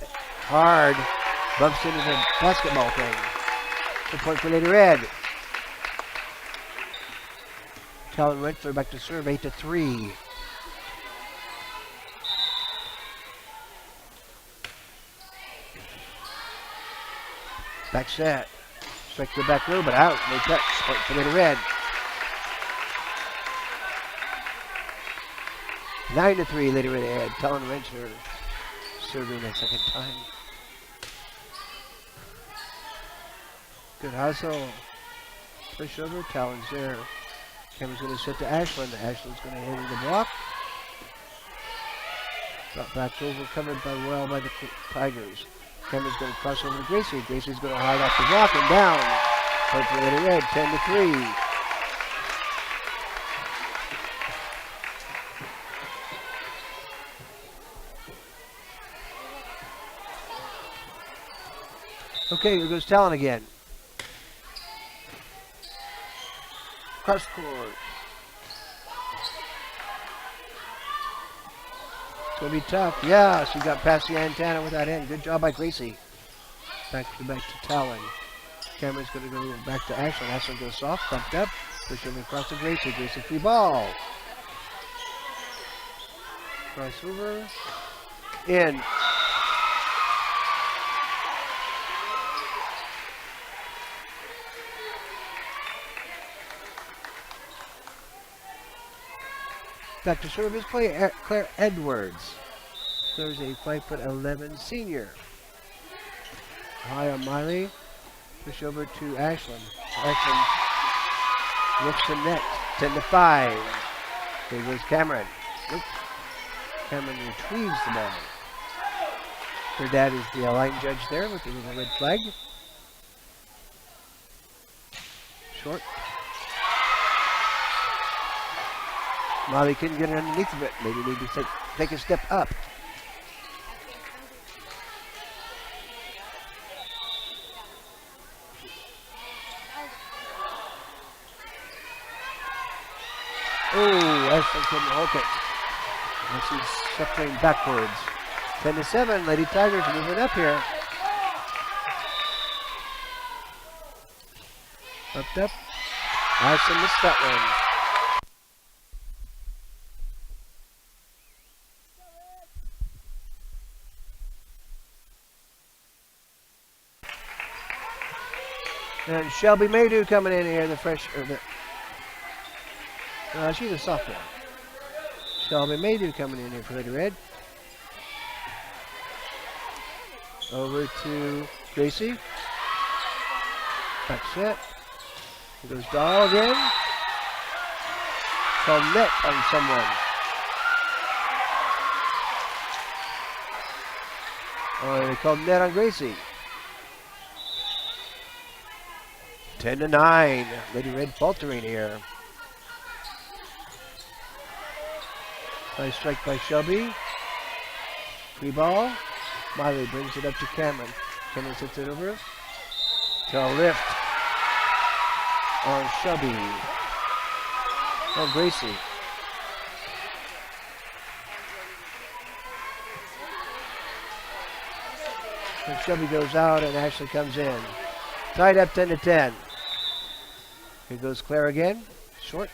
hard. Bumps into the basketball thing. The point for Lady Red. Talon Rentler back to serve. 8-3. Back set. Strike to the back row, but out. No touch. Point for Lady Red. 9-3, Lady Red ahead. Talon Wrencher serving that second time. Good hustle. Push over. Talon's there. Cameron's going to set to Ashland. Ashland's going to hit in the block. Brought back over, covered well by the Tigers. Cameron's going to cross over to Gracie. Gracie's going to hide off the block and down. Point for Lady Red, 10-3. Okay, here goes Talon again. Cross court. It's going to be tough. Yeah, she got past the antenna with that end. Good job by Gracie. Back to Talon. Cameron's going to go back to Ashland. Ashland goes soft, bumped up. Push over across to Gracie. Gracie free ball. Crossover. In. Back to service play, Claire Edwards. Claire's a 5'11" senior. High on Miley. Push over to Ashland. Ashland looks the net. 10-5. Here goes Cameron. Oops. Cameron retrieves the ball. Her dad is the line judge there with the little red flag. Short. Molly couldn't get it underneath of it. Maybe need to take a step up. Oh, Ashland couldn't hook it. And she's suffering backwards. 10-7, Lady Tigers moving up here. Up. Ashland missed that one. And Shelby Maydew coming in here, she's a sophomore. Shelby Maydew coming in here for Lady Red. Over to Gracie. Back set. Here goes Dahl again. Called net on someone. Oh, they called net on Gracie. 10-9. Lady Red faltering here. Nice strike by Shelby. Free ball. Miley brings it up to Cameron. Cameron sits it over. To lift on Shelby. Oh, Gracie. And Shelby goes out and Ashley comes in. Tied up 10-10. Here goes Claire again. Short.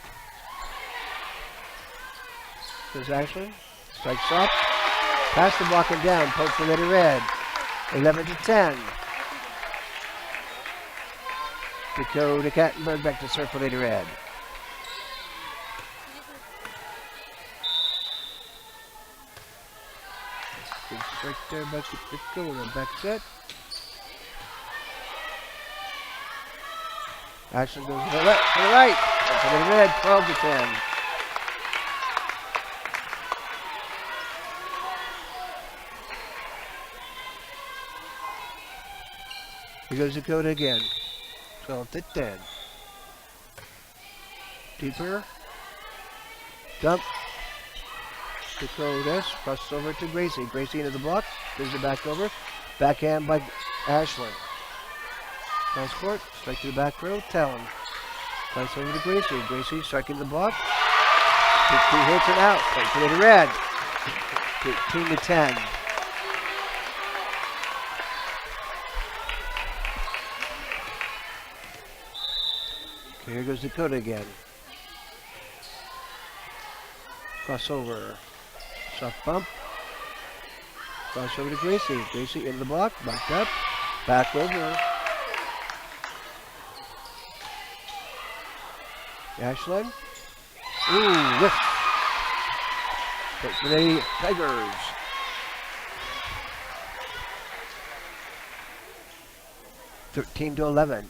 Goes Ashley. Strikes up. Past the block and down. Point for Lady Red. 11-10. Dakota Kattenberg back to serve for Lady Red. Good strike there by Dakota. Back set. Ashland goes to the left, to the right. That's for Lady Red, 12-10. Here goes Dakota again. 12-10. Deeper. Dump. Dakota crosses over to Gracie. Gracie into the block. Brings it back over. Backhand by Ashland. Cross court. Strike to the back row. Talon. Pass over to Gracie. Gracie striking the block. 2 hits and out. Point for Lady Red. 13-10. Here goes Dakota again. Crossover. Soft bump. Cross over to Gracie. Gracie in the block. Backed up. Back over. Ashland. Ooh, whiff. But for the Tigers. (13-11).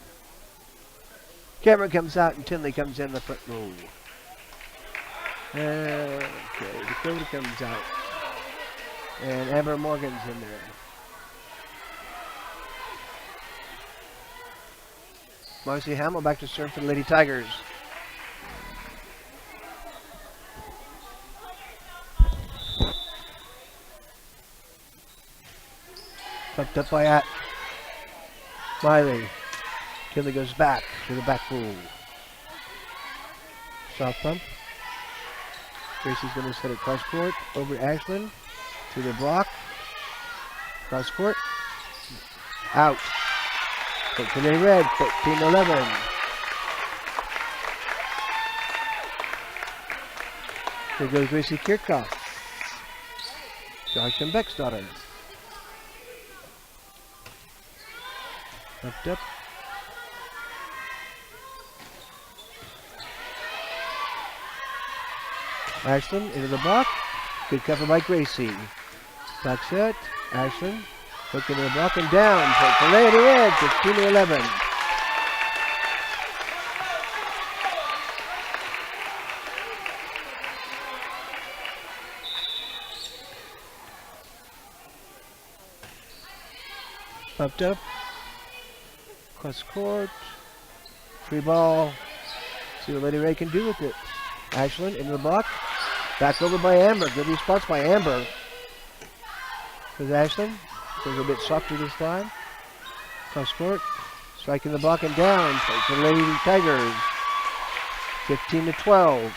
Cameron comes out and Tinley comes in the front row. Okay, Dakota comes out. And Amber Morgan's in there. Marcy Hamill back to serve for the Lady Tigers. Pumped up by Miley. Kinley goes back to the back row. South pump. Gracie's going to set it cross court over Ashland to the block. Cross court. Out. Cincinnati Red, 14-11. Here goes Gracie Kirchhoff. Josh and Beck's daughter. Up. Ashland into the block. Good cover by Gracie. Back set. Ashland looking into the block and down. For Lady Red, 15-11. Pumped up. Cross court. Free ball. See what Lady Ray can do with it. Ashland into the block. Back over by Amber. Good response by Amber. Because Ashland goes a bit softer this time. Cross court. Striking the block and down. For the Lady Tigers. 15-12.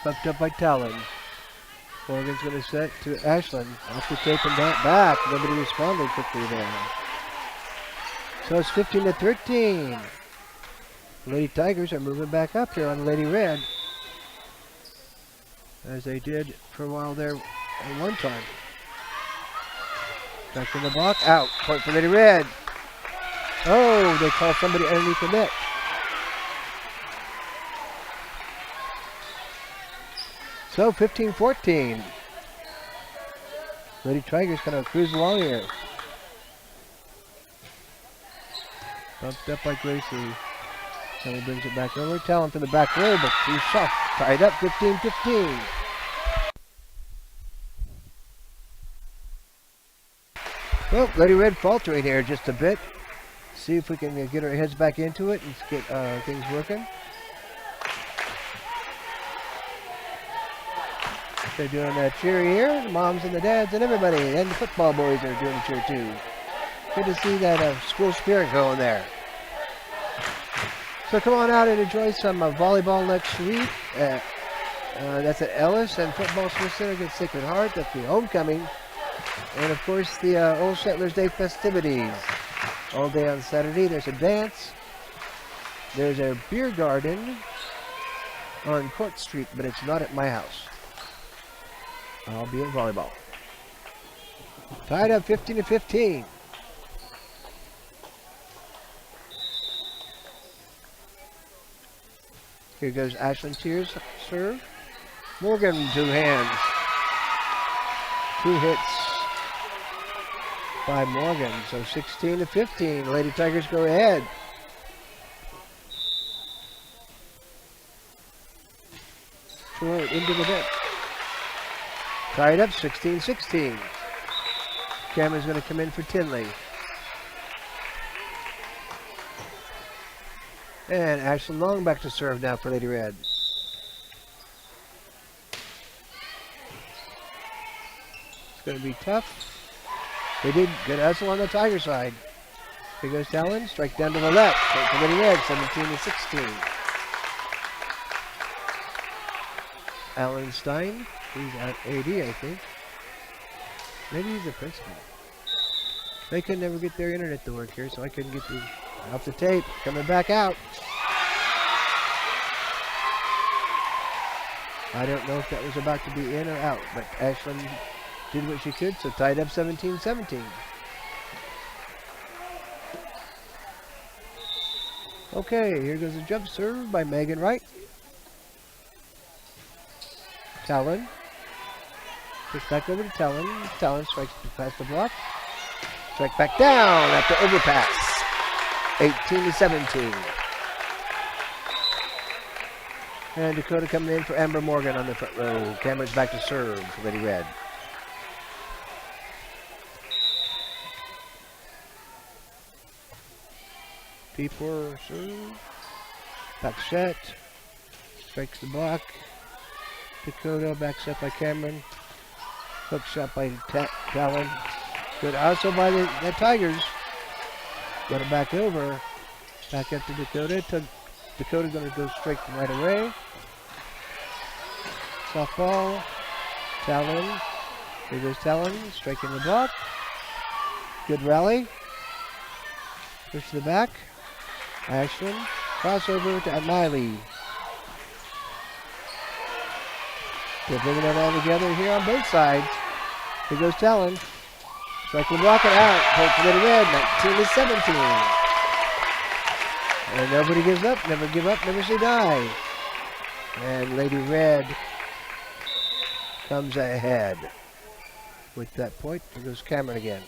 Bumped up by Talon. Morgan's going to set to Ashland. Off the tape and back. Nobody responded quickly there. So it's 15-13. Lady Tigers are moving back up here on Lady Red. As they did for a while there at one time. Back in the block. Out. Point for Lady Red. Oh, they call somebody underneath the net. So 15-14. Lady Tigers kind of cruise along here. Bumped up by Gracie. Kelly brings it back over. Talon to the back row, but too soft. Tied up 15-15. Well, Lady Red faltering here just a bit. See if we can get our heads back into it and get things working. They're doing a cheer here. The moms and the dads and everybody. And the football boys are doing a cheer too. Good to see that school spirit going there. So come on out and enjoy some volleyball next week. That's at Ellis and Football Smith Center against Sacred Heart. That's the homecoming. And of course the Old Settlers Day festivities. All day on Saturday. There's a dance. There's a beer garden on Court Street, but it's not at my house. I'll be in volleyball. Tied up 15-15. Here goes Ashland Tears serve. Morgan, two hands. Two hits by Morgan. So 16-15. Lady Tigers go ahead. Short into the net. Tied up 16-16. Cameron's going to come in for Tinley. And Ashland Long back to serve now for Lady Red. It's going to be tough. They did good hustle on the Tiger side. Here goes Talon. Strike down to the left. Strike for Lady Red, 17-16. Alan Stein. He's at AD, I think. Maybe he's the principal. They could never get their internet to work here, so I couldn't get the off the tape. Coming back out. I don't know if that was about to be in or out, but Ashland did what she could, so tied up 17-17. Okay, here goes a jump serve by Megan Wright. Talon. Push back over to Talon. Talon strikes past the block. Strike back down after overpass. 18-17. And Dakota coming in for Amber Morgan on the front row. Cameron's back to serve for Lady Red. P4 serve. Back set. Strikes the block. Dakota back set by Cameron. Hook shot by Talon. Good also by the Tigers. Got it back over. Back up to Dakota. Dakota going to go straight right away. Softball. Talon. Here goes Talon. Striking the block. Good rally. Push to the back. Ashland. Crossover to Miley. They're bringing it all together here on both sides. Here goes Talon. Striking the block and out. Point for Lady Red. 19-17. And nobody gives up. Never give up. Never say die. And Lady Red comes ahead with that point. There goes Cameron again.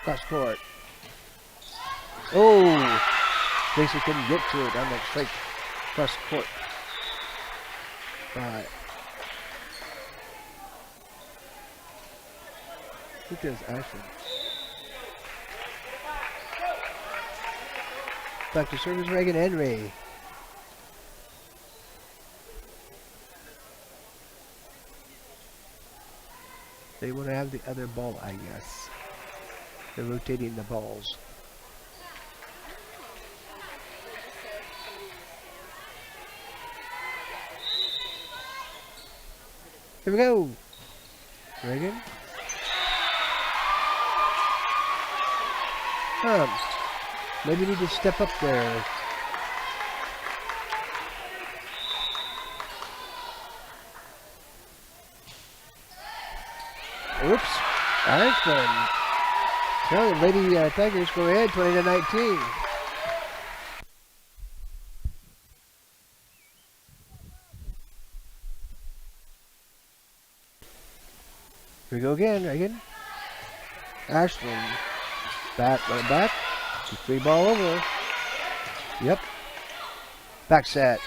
Cross court. Oh! Gracie couldn't get to it on that straight cross court. Right. Who does Ashland? Back to service Reagan Henry. They want to have the other ball, I guess. They're rotating the balls. Here we go. Reagan. Maybe need to step up there. Oops. Ashland. So the Lady Tigers go ahead 20-19. Here we go again. Ashland. Back. 3 ball over. Yep. Back set.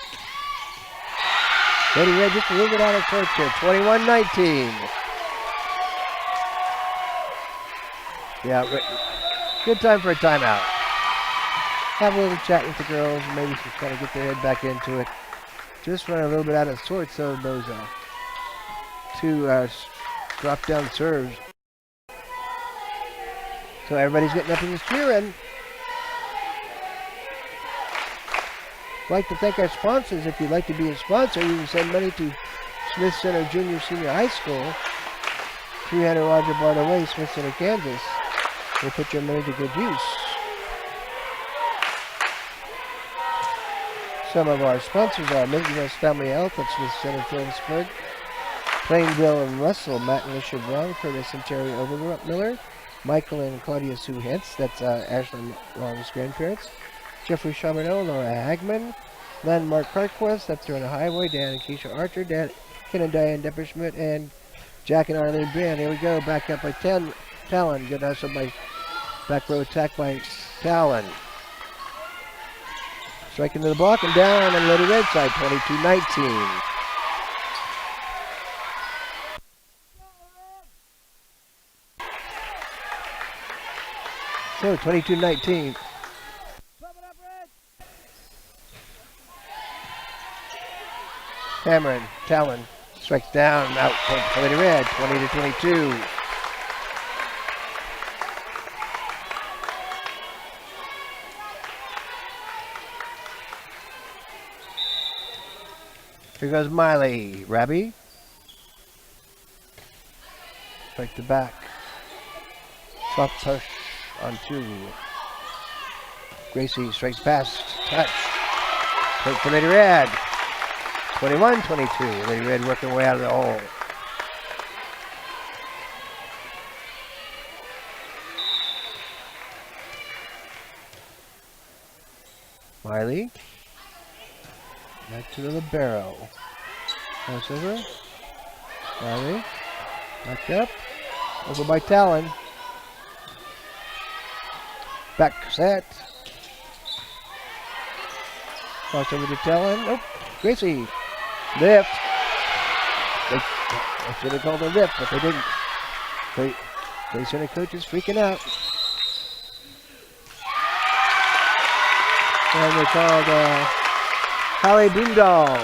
Lady Red just a little bit out of torch here. 21-19. Yeah, good time for a timeout. Have a little chat with the girls and maybe just kind of get their head back into it. Just run a little bit out of sorts, so those 2 drop down serves. So everybody's getting up in this cheering. I'd like to thank our sponsors. If you'd like to be a sponsor, you can send money to Smith Center Junior Senior High School, 300 Roger Barter Way, Smith Center, Kansas. We'll put your money to good use. Some of our sponsors are Milton West Family Health at Smith Center, Phillipsburg, Plainville and Russell, Matt and Alicia Brown, Curtis and Terry Overmiller, Michael and Claudia Sue Hentz, that's Ashley Long's grandparents, Jeffrey Charbonneau, Laura Hagman, Landmark Carquest, up there on the highway, Dan and Keisha Archer, Ken and Diane Depperschmidt, and Jack and Arlene Brand. Here we go, back up by Talon. Good hustle by back row attack by Talon. Striking to the block and down on the Lady Red side, 22-19. So 22-19. Cameron, Talon, strikes down, out point for Lady Red, 20-22. Here goes Miley, Rabbi. Strike the back. Soft push on 2. Gracie strikes past, touch. Point for Lady Red. 21-22. Lady Red working way out of the hole. Miley. Back to the libero. Pass over. Miley. Back up. Over by Talon. Back set. Cross over to Talon. Nope. Gracie. Lift. They should have called a lift, but they didn't. They center coach is freaking out. And they called Holly Boondall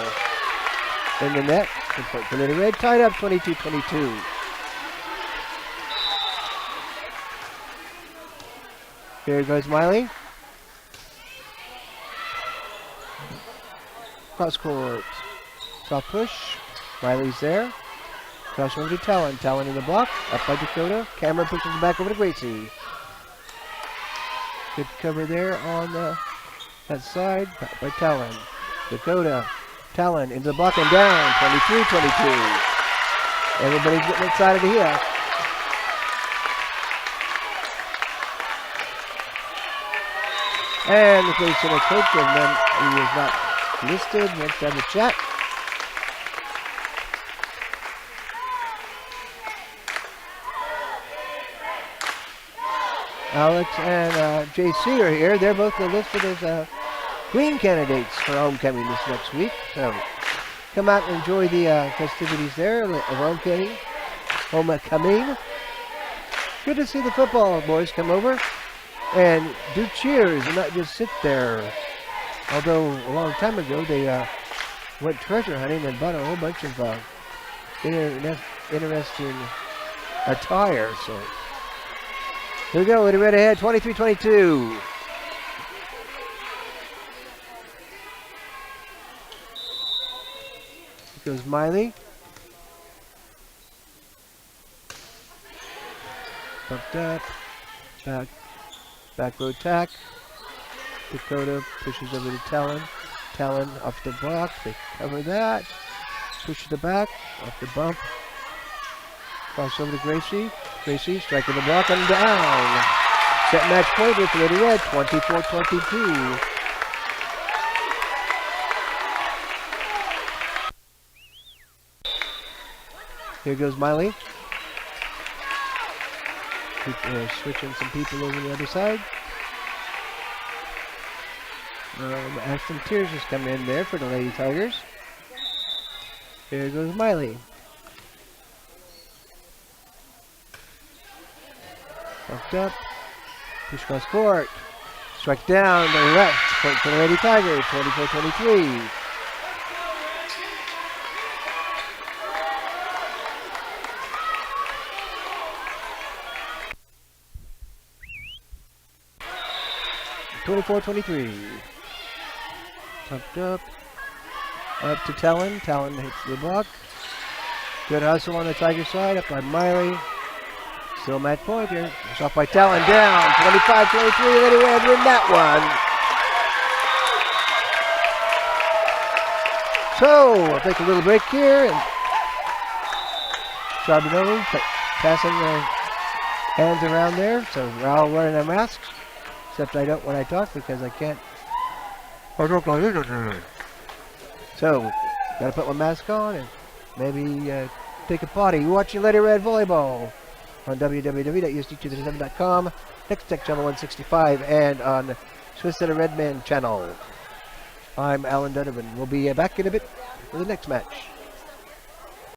in the net. For Lady Red, tied up 22-22. Here goes Miley. Cross court. Soft push. Miley's there. Cross over to Talon. Talon in the block. Up by Dakota. Cameron pushes it back over to Gracie. Good cover there on that side. Back by Talon. Dakota. Talon into the block and down. 23-22. Everybody's getting excited here. And the place center coach, and then he was not listed. Went down the chat. Alex and JC are here. They're both listed as green candidates for homecoming this next week. So come out and enjoy the festivities there of homecoming. Good to see the football boys come over and do cheers and not just sit there. Although a long time ago they went treasure hunting and bought a whole bunch of interesting attire. So here we go, Lady Red ahead, 23-22. Here goes Miley. Bumped up. Back row tack. Dakota pushes over to Talon. Talon off the block. They cover that. Push to the back. Off the bump. Cross over to Gracie. Gracie striking the block and down. Set match point with Lady Red, 24-22. Here goes Miley. Switching some people over the other side. Ashton Tears has come in there for the Lady Tigers. Here goes Miley. Bumped up. Push cross court. Strike down to the left. Point for the Lady Tigers, 24-23. Tucked up. Up to Talon. Talon hits the block. Good hustle on the Tiger side. Up by Miley. Still match point here. It's off by Talon. Down. 25-23. Lady Red win that one. So, I'll take a little break here. And Charbonneau passing their hands around there. So, we're all wearing our masks. Except I don't when I talk because I can't. So, gotta put my mask on and maybe take a potty. You're watching Lady Red Volleyball on www.usd237.com, Next Tech Channel 165, and on Swiss Center Redman channel. I'm Alan Donovan. We'll be back in a bit for the next match.